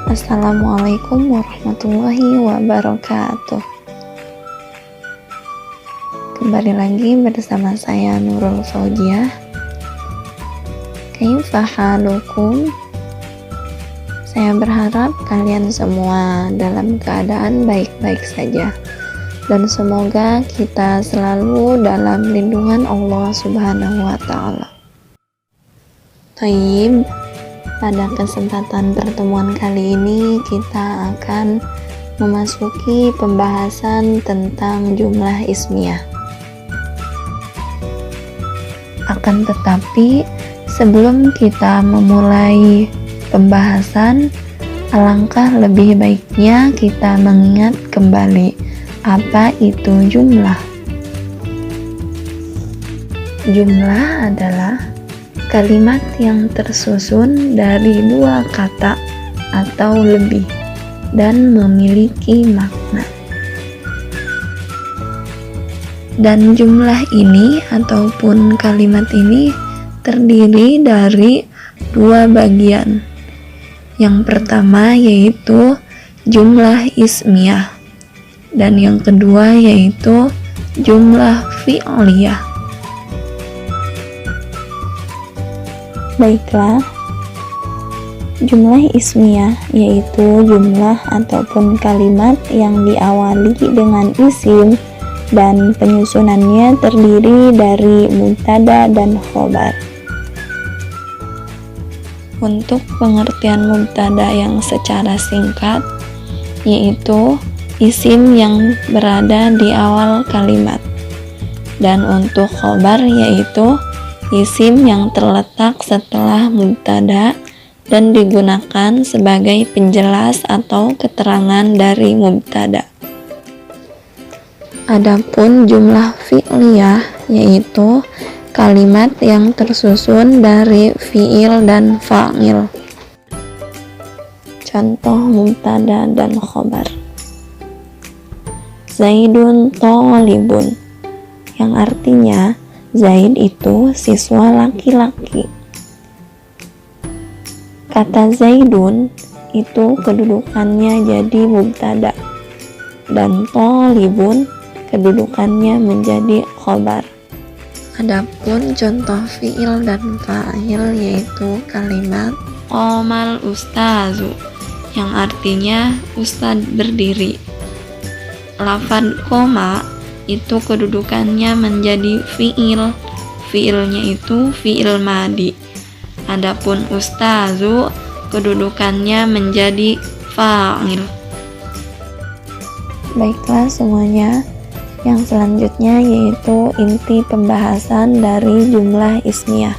Assalamualaikum warahmatullahi wabarakatuh. Kembali lagi bersama saya Nurul Fauziah. Kaifa halukum? Saya berharap kalian semua dalam keadaan baik-baik saja, dan semoga kita selalu dalam lindungan Allah Subhanahu wa Ta'ala. Taib, pada kesempatan pertemuan kali ini kita akan memasuki pembahasan tentang jumlah ismiyah. Akan tetapi, sebelum kita memulai pembahasan, alangkah lebih baiknya kita mengingat kembali apa itu jumlah. Jumlah adalah kalimat yang tersusun dari dua kata atau lebih dan memiliki makna. Dan jumlah ini ataupun kalimat ini terdiri dari dua bagian. Yang pertama yaitu jumlah ismiyah, dan yang kedua yaitu jumlah fi'liyah. Baiklah, jumlah ismiyah yaitu jumlah ataupun kalimat yang diawali dengan isim dan penyusunannya terdiri dari mubtada dan khobar. Untuk pengertian mubtada yang secara singkat, yaitu isim yang berada di awal kalimat, dan untuk khobar yaitu isim yang terletak setelah mubtada dan digunakan sebagai penjelas atau keterangan dari mubtada. Adapun jumlah fi'liyah yaitu kalimat yang tersusun dari fi'il dan fa'il. Contoh mubtada dan khobar. Zaidun thalibun, yang artinya Zaid itu siswa laki-laki. Kata Zaidun itu kedudukannya jadi mubtada, dan thalibun kedudukannya menjadi khobar. Adapun contoh fi'il dan fa'il yaitu kalimat qomal ustazu, yang artinya ustad berdiri. Lafaz qoma itu kedudukannya menjadi fi'il, fi'ilnya itu fi'il madi. Adapun ustazu kedudukannya menjadi fa'il. Baiklah semuanya, yang selanjutnya yaitu inti pembahasan dari jumlah ismiyah,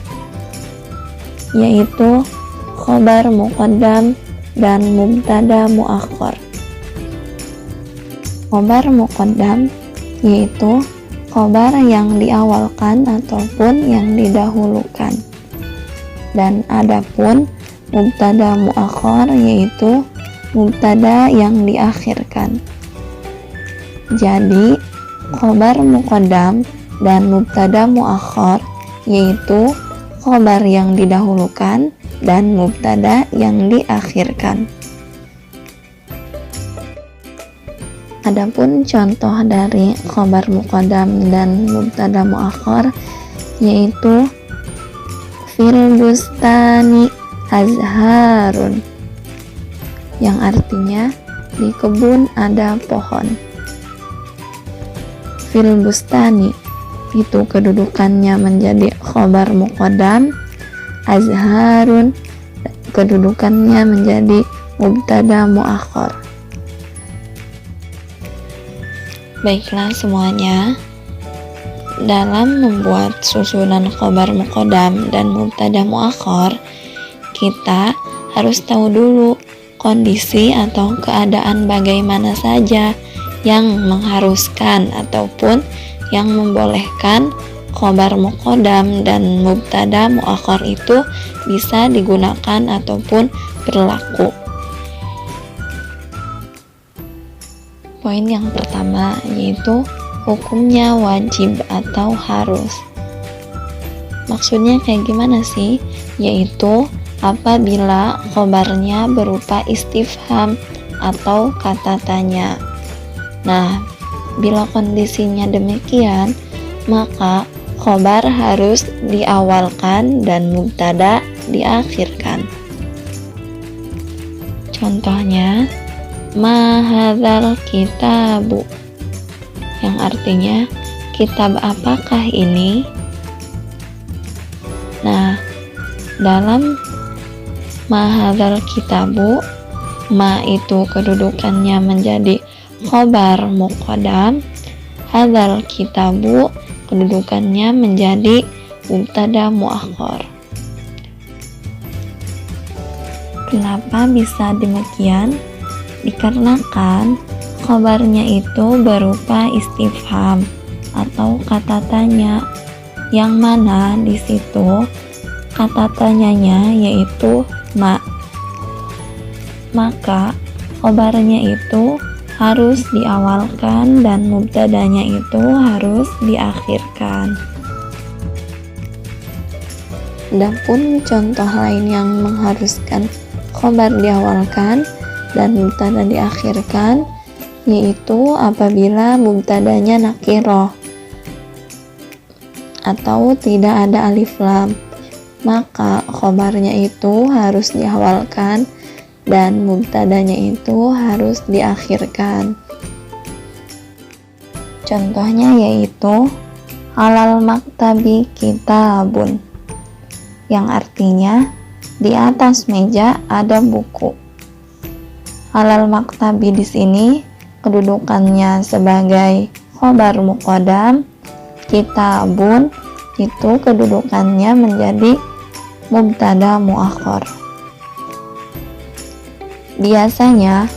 yaitu khobar muqaddam dan mubtada muakhar. Khobar muqaddam yaitu khobar yang diawalkan ataupun yang didahulukan, dan adapun mubtada muakhar yaitu mubtada yang diakhirkan. Jadi khobar muqaddam dan mubtada muakhar yaitu khobar yang didahulukan dan mubtada yang diakhirkan. Adapun contoh dari khobar muqaddam dan mubtada muakhar yaitu fil bustani azharun, yang artinya di kebun ada pohon. Fil bustani itu kedudukannya menjadi khobar muqaddam, azharun kedudukannya menjadi mubtada muakhar. Baiklah semuanya, dalam membuat susunan khobar muqaddam dan mubtada muakhar, kita harus tahu dulu kondisi atau keadaan bagaimana saja yang mengharuskan ataupun yang membolehkan khobar muqaddam dan mubtada muakhar itu bisa digunakan ataupun berlaku. Poin yang pertama yaitu hukumnya wajib atau harus. Maksudnya kayak gimana sih? Yaitu apabila khobarnya berupa istifham atau kata tanya. Nah, bila kondisinya demikian, maka khobar harus diawalkan dan mubtada diakhirkan. Contohnya, ma hadzal kitabu, yang artinya kitab apakah ini? Nah, dalam ma hadzal kitabu, ma itu kedudukannya menjadi khobar muqaddam, hadzal kitabu kedudukannya menjadi mubtada muakhar. Kenapa bisa demikian? Dikarenakan khobarnya itu berupa istifham atau kata tanya, yang mana di situ kata tanyanya yaitu ma. Maka khobarnya itu harus diawalkan dan mubtadanya itu harus diakhirkan. Adapun contoh lain yang mengharuskan khobar diawalkan dan mubtada diakhirkan, yaitu apabila mubtadanya nakiroh atau tidak ada alif lam, maka khobarnya itu harus diawalkan dan mubtadanya itu harus diakhirkan. Contohnya yaitu alal maktabi kitabun, yang artinya di atas meja ada buku. Alal maktabi di sini kedudukannya sebagai khobar muqaddam, kitabun itu kedudukannya menjadi mubtada muakhar. Biasanya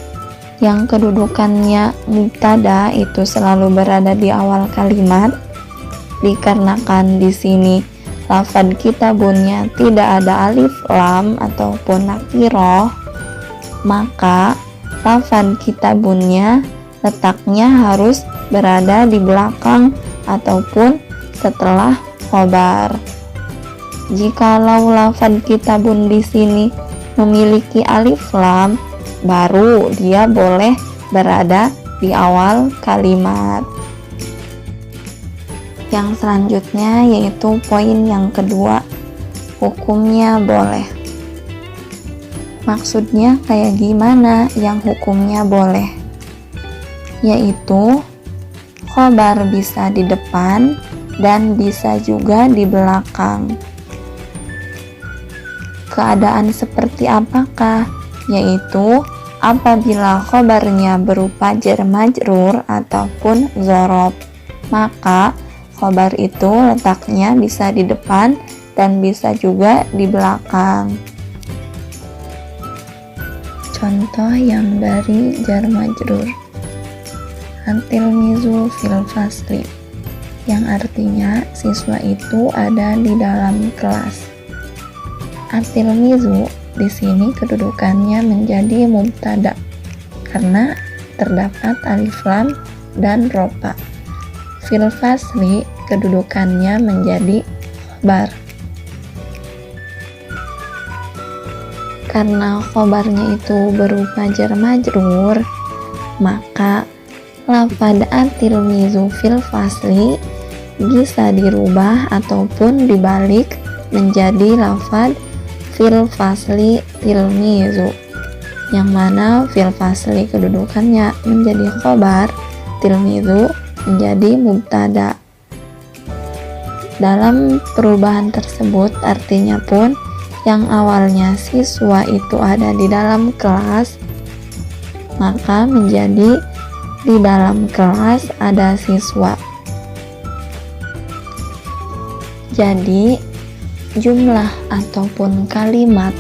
yang kedudukannya mubtada itu selalu berada di awal kalimat, dikarenakan di sini lafadz kitabunnya tidak ada alif lam ataupun nakiroh, maka lafadz kitabunnya letaknya harus berada di belakang ataupun setelah khobar. Jikalau lafadz kitabun di sini memiliki alif lam, baru dia boleh berada di awal kalimat. Yang selanjutnya yaitu poin yang kedua, hukumnya boleh. Maksudnya kayak gimana yang hukumnya boleh? Yaitu khobar bisa di depan dan bisa juga di belakang. Keadaan seperti apakah? Yaitu apabila khobarnya berupa jar majrur ataupun dzaraf, maka khobar itu letaknya bisa di depan dan bisa juga di belakang. Contoh yang dari jar majrur, at-tilmizu fil fasli, yang artinya siswa itu ada di dalam kelas. At-tilmizu di sini kedudukannya menjadi mubtada karena terdapat alif lam dan rofa. Fil fasli kedudukannya menjadi khobar. Karena khobarnya itu berupa jar majrur, maka lafadz at-tilmizu fil fasli bisa dirubah ataupun dibalik menjadi lafadz fil fasli tilmizu, yang mana fil fasli kedudukannya menjadi khobar, tilmizu menjadi mubtada. Dalam perubahan tersebut artinya pun yang awalnya siswa itu ada di dalam kelas, maka menjadi di dalam kelas ada siswa. Jadi jumlah ataupun kalimat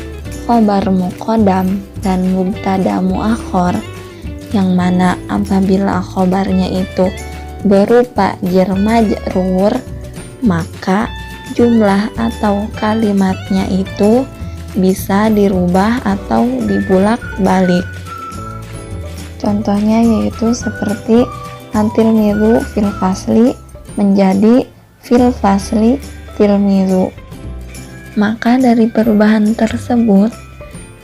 khobar muqaddam dan mubtada muakhar, yang mana apabila khobarnya itu berupa jar majrur, maka jumlah atau kalimatnya itu bisa dirubah atau dibulak-balik. Contohnya yaitu seperti at-tilmizu fil fasli menjadi fil fasli tilmizu. Maka dari perubahan tersebut,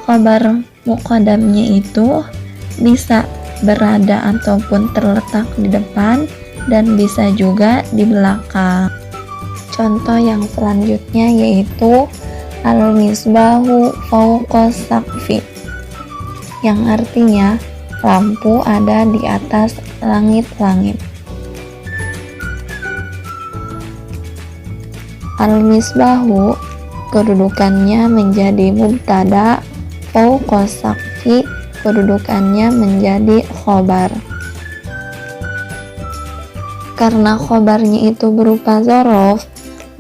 khobar muqaddamnya itu bisa berada ataupun terletak di depan dan bisa juga di belakang. Contoh yang selanjutnya yaitu al-misbahu fawqas saqfi, yang artinya lampu ada di atas langit-langit. Al-misbahu kedudukannya menjadi mubtada, fawqas saqfi kedudukannya menjadi khobar. Karena khobarnya itu berupa dzaraf,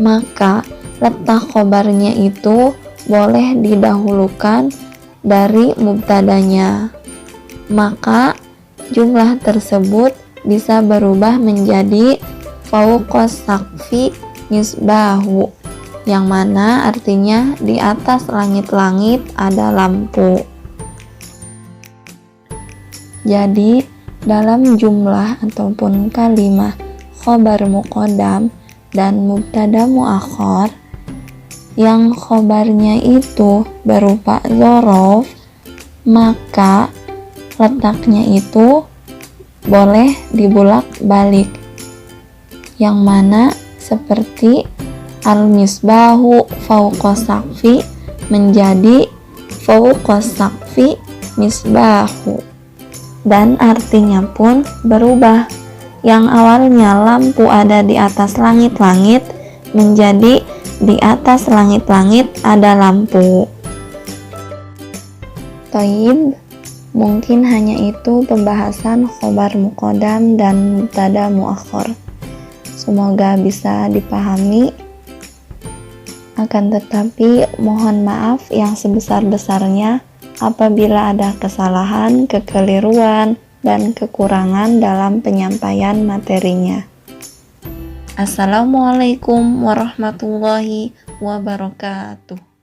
maka letak khobarnya itu boleh didahulukan dari mubtadanya. Maka jumlah tersebut bisa berubah menjadi fawqas saqfi misbahu, yang mana artinya di atas langit-langit ada lampu. Jadi dalam jumlah ataupun kalimah khobar muqaddam dan mubtada muakhar yang khobarnya itu berupa dzaraf, maka letaknya itu boleh dibulak-balik, yang mana seperti al-misbahu fawqas saqfi menjadi fawqas saqfi misbahu, dan artinya pun berubah. Yang awalnya lampu ada di atas langit-langit menjadi di atas langit-langit ada lampu. Thayyib, mungkin hanya itu pembahasan khobar muqaddam dan mubtada muakhar. Semoga bisa dipahami. Akan tetapi mohon maaf yang sebesar-besarnya apabila ada kesalahan, kekeliruan, dan kekurangan dalam penyampaian materinya. Assalamualaikum warahmatullahi wabarakatuh.